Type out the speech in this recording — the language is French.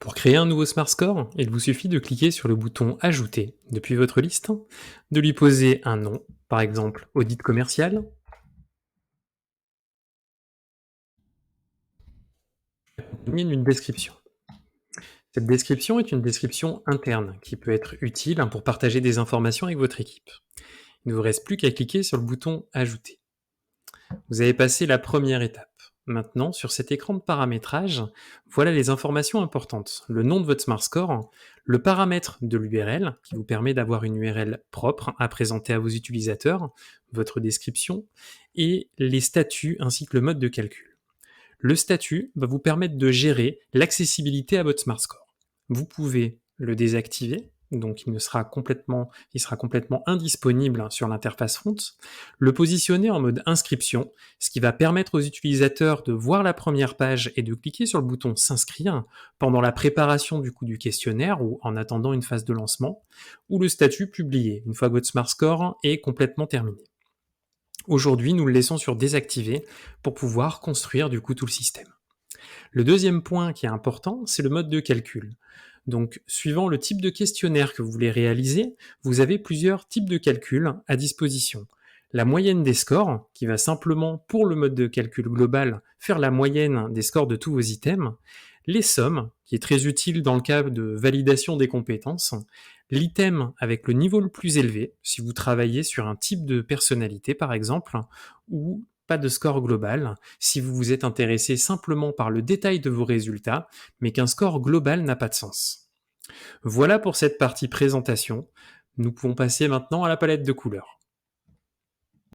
Pour créer un nouveau Smart Score, il vous suffit de cliquer sur le bouton Ajouter depuis votre liste, de lui poser un nom, par exemple audit commercial, et une description. Cette description est une description interne qui peut être utile pour partager des informations avec votre équipe. Il ne vous reste plus qu'à cliquer sur le bouton Ajouter. Vous avez passé la première étape. Maintenant, sur cet écran de paramétrage, voilà les informations importantes. Le nom de votre Smart Score, le paramètre de l'URL, qui vous permet d'avoir une URL propre à présenter à vos utilisateurs, votre description, et les statuts ainsi que le mode de calcul. Le statut va vous permettre de gérer l'accessibilité à votre Smart Score. Vous pouvez le désactiver, donc il sera complètement indisponible sur l'interface front, le positionner en mode inscription, ce qui va permettre aux utilisateurs de voir la première page et de cliquer sur le bouton s'inscrire pendant la préparation du questionnaire ou en attendant une phase de lancement, ou le statut publié, une fois que votre Smart Score est complètement terminé. Aujourd'hui, nous le laissons sur désactiver pour pouvoir construire tout le système. Le deuxième point qui est important, c'est le mode de calcul. Donc, suivant le type de questionnaire que vous voulez réaliser, vous avez plusieurs types de calculs à disposition. La moyenne des scores, qui va simplement, pour le mode de calcul global, faire la moyenne des scores de tous vos items. Les sommes, qui est très utile dans le cas de validation des compétences. L'item avec le niveau le plus élevé, si vous travaillez sur un type de personnalité par exemple, ou pas de score global, si vous vous êtes intéressé simplement par le détail de vos résultats, mais qu'un score global n'a pas de sens. Voilà pour cette partie présentation. Nous pouvons passer maintenant à la palette de couleurs.